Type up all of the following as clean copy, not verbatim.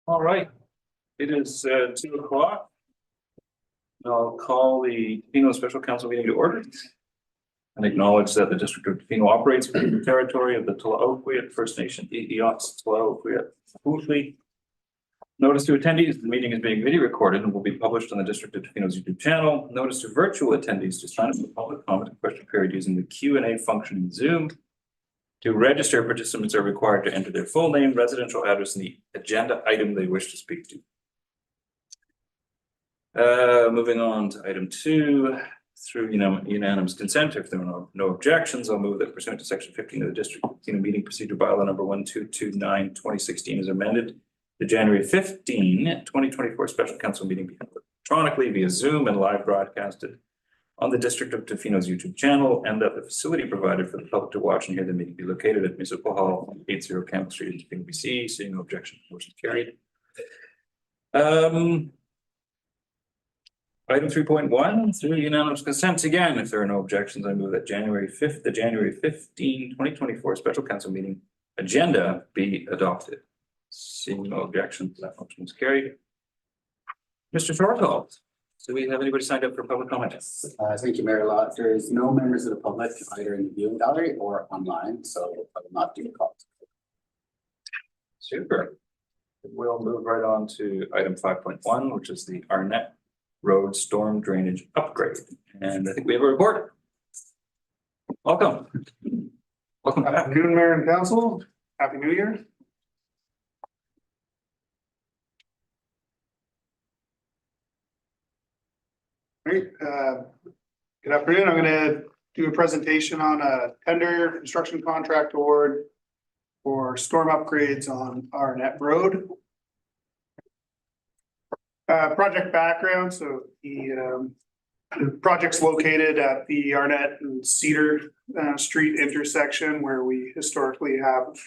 All right, it is 2 o'clock. I'll call the Tofino Special Council meeting to order and acknowledge that the District of Tofino operates within the territory of the Tla-o-qui-aht First Nation, Tla-o-qui-aht. Notice to attendees, the meeting is being video recorded and will be published on the District of Tofino's YouTube channel. Notice to virtual attendees to sign up for public comment and question period using the Q&A function in Zoom. To register, participants are required to enter their full name, residential address, and the agenda item they wish to speak to. Moving on to item 2, through unanimous consent, if there are no objections, I'll move that pursuant to section 15 of the District of Tofino meeting procedure bylaw number 1229/2016 is amended. The January 15, 2024 special council meeting be held electronically via Zoom and live broadcasted on the District of Tofino's YouTube channel, and that the facility provided for the public to watch and hear the meeting be located at Municipal Hall, 80 Campbell Street, in Tofino, BC. Seeing no objection, motion carried. Item 3.1, through unanimous consent again, if there are no objections, I move that the January 15, 2024 special council meeting agenda be adopted. Seeing no objections, that motion is carried. Mr. Shortall, do we have anybody signed up for public comment? Thank you, Mayor Lott. There is no members of the public either in the viewing gallery or online, so I will not do the call. Super. We'll move right on to item 5.1, which is the Arnet Road Storm Drainage Upgrade. And I think we have a report. Welcome. Welcome Good back. afternoon, Mayor and Council. Happy New Year. Great. Good afternoon. I'm going to do a presentation on a tender construction contract award for storm upgrades on Arnet Road. Project background. So the project's located at the Arnet and Cedar Street intersection, where we historically have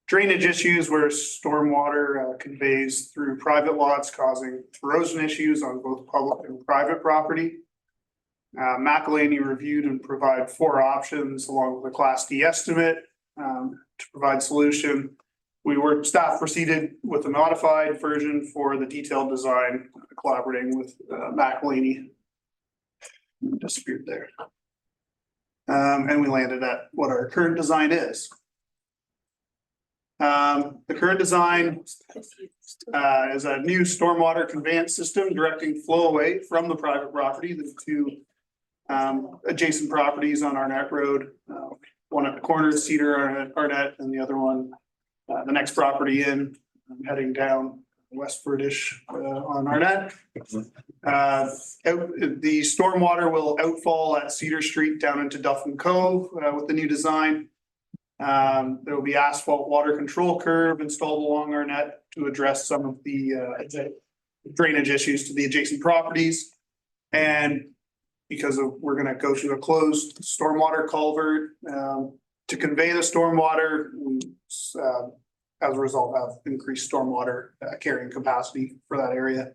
drainage issues where stormwater conveys through private lots, causing erosion issues on both public and private property. McElhaney reviewed and provided 4 options along with a Class D estimate to provide solution. Staff proceeded with a modified version for the detailed design, collaborating with McElhaney. Disappeared there. And we landed at what our current design is. The current design is a new stormwater conveyance system directing flow away from the private property. The 2 adjacent properties on Arnet Road, one at the corner of Cedar Arnet, and the other one, the next property in, heading down westward-ish on Arnet. The stormwater will outfall at Cedar Street down into Duffin Cove with the new design. There will be asphalt water control curve installed along Arnet to address some of the drainage issues to the adjacent properties. And because we're going to go through a closed stormwater culvert to convey the stormwater, as a result have increased stormwater carrying capacity for that area,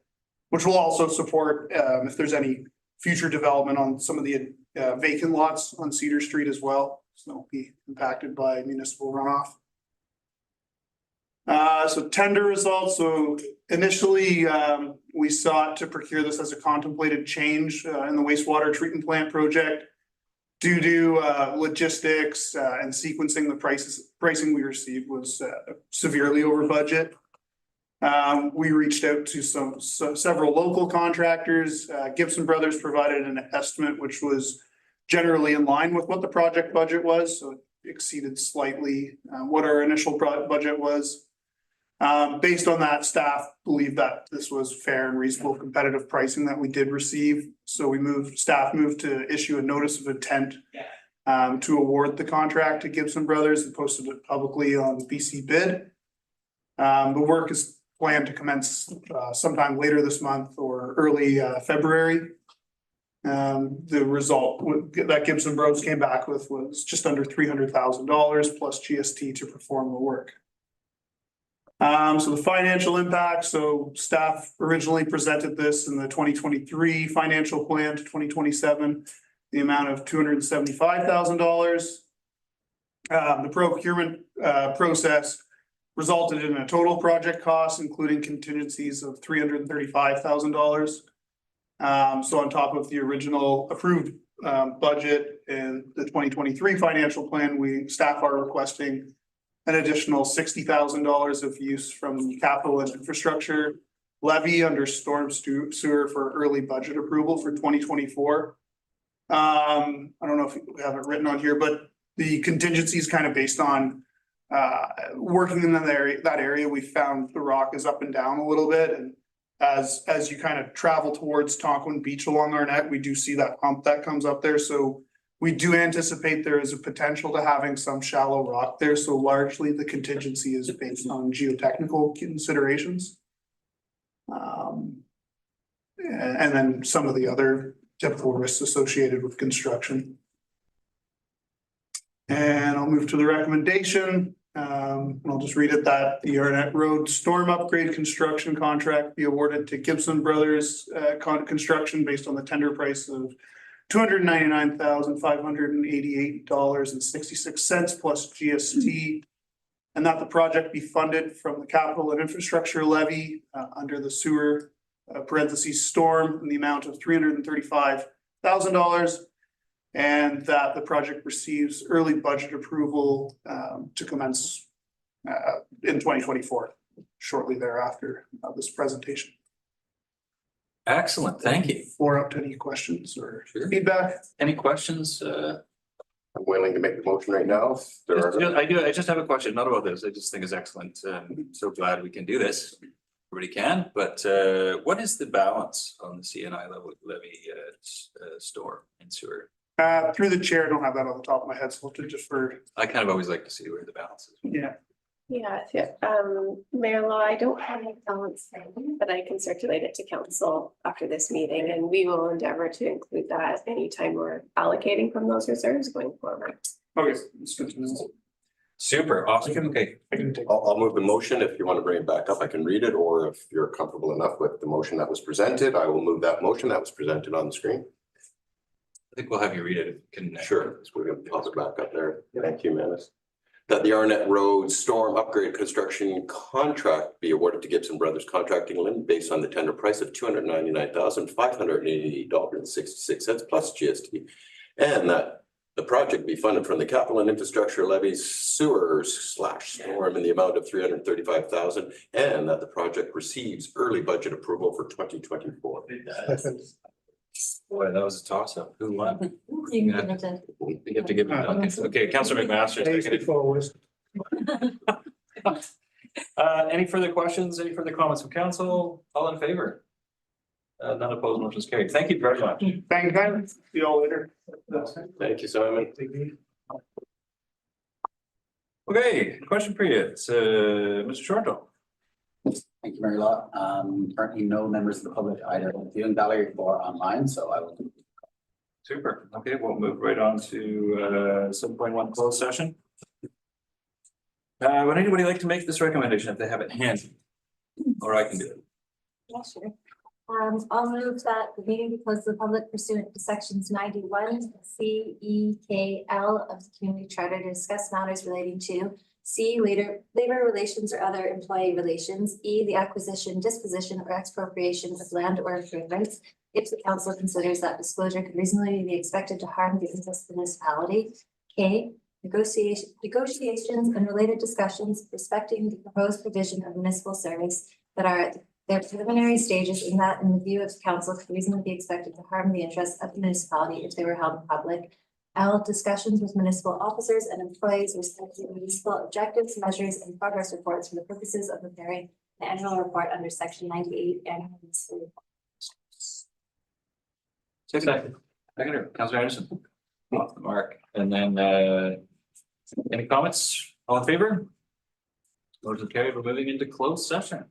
which will also support if there's any future development on some of the vacant lots on Cedar Street as well. So they'll be impacted by municipal runoff. So tender results. So initially, we sought to procure this as a contemplated change in the wastewater treatment plant project. Due to logistics and sequencing, the pricing we received was severely over budget. We reached out to several local contractors. Gibson Brothers provided an estimate which was generally in line with what the project budget was, so it exceeded slightly what our initial budget was. Based on that, staff believed that this was fair and reasonable competitive pricing that we did receive. So staff moved to issue a notice of intent to award the contract to Gibson Brothers and posted it publicly on BC Bid. The work is planned to commence sometime later this month or early February. The result that Gibson Bros came back with was just under $300,000 plus GST to perform the work. So the financial impact. So staff originally presented this in the 2023 financial plan to 2027, the amount of $275,000. The procurement process resulted in a total project cost, including contingencies of $335,000. So on top of the original approved budget and the 2023 financial plan, staff are requesting an additional $60,000 of use from the capital and infrastructure levy under storm sewer for early budget approval for 2024. I don't know if we have it written on here, but the contingency is kind of based on working in that area. We found the rock is up and down a little bit, and as you kind of travel towards Tonquin Beach along Arnet, we do see that hump that comes up there. So we do anticipate there is a potential to having some shallow rock there. So largely the contingency is based on geotechnical considerations. And then some of the other typical risks associated with construction. And I'll move to the recommendation. I'll just read it, that the Arnet Road storm upgrade construction contract be awarded to Gibson Brothers Construction based on the tender price of $299,588.66 plus GST. And that the project be funded from the capital and infrastructure levy under the sewer parentheses storm in the amount of $335,000. And that the project receives early budget approval to commence in 2024, shortly thereafter this presentation. Excellent, thank you. Floor up to any questions or Sure. feedback. Any questions? I'm willing to make the motion right now. If there are I just have a question, not about this. I just think it's excellent. So glad we can do this. Everybody can, but what is the balance on the CNI levy storm and sewer? Through the chair, I don't have that on the top of my head, so I'll have to defer. I kind of always like to see where the balance is. Yeah. Yeah, Mayor Law, I don't have a balance, but I can circulate it to council after this meeting, and we will endeavor to include that anytime we're allocating from those reserves going forward. Okay, it's good to know. Super, awesome, okay. I can take. I'll move the motion. If you want to bring it back up, I can read it, or if you're comfortable enough with the motion that was presented, I will move that motion that was presented on the screen. I think we'll have you read it. Can Sure, so we're gonna pop it back up there. Thank you, Manus. That the Arnet Road storm upgrade construction contract be awarded to Gibson Brothers Contracting Limited based on the tender price of $299,588.66 plus GST. And that the project be funded from the capital and infrastructure levies sewers/storm in the amount of $335,000, and that the project receives early budget approval for 2024. Boy, that was a toss up. Who won? You can give it to- We have to give it to Duncan. Okay, Councillor McMaster. Any further questions? Any further comments from council? All in favor? None opposed, motion is carried. Thank you very much. Thank you, guys. See you all later. Thank you, Simon. Okay, question period. Mr. Shorto. Thank you, Mary Law. Currently no members of the public either in the viewing gallery or online, so I will. Super. Okay, we'll move right on to 7.1 closed session. Would anybody like to make this recommendation if they have it handy? Or I can do it. Yeah, sure. I'll move that the meeting be closed to the public pursuant to sections 91 C, E, K, L of the Community Charter to discuss matters relating to C, labor relations or other employee relations, E, the acquisition, disposition, or expropriation of land or improvements, if the council considers that disclosure could reasonably be expected to harm the interests of the municipality. K, negotiations and related discussions respecting the proposed provision of municipal service that are at their preliminary stages, in that in the view of the council could reasonably be expected to harm the interests of the municipality if they were held in public. L, discussions with municipal officers and employees respecting municipal objectives, measures, and progress reports for the purposes of preparing the annual report under section 98 annual municipal report. Second, Councillor Anderson. Off the mark. And then any comments? All in favor? Motion carried. We're moving into closed session.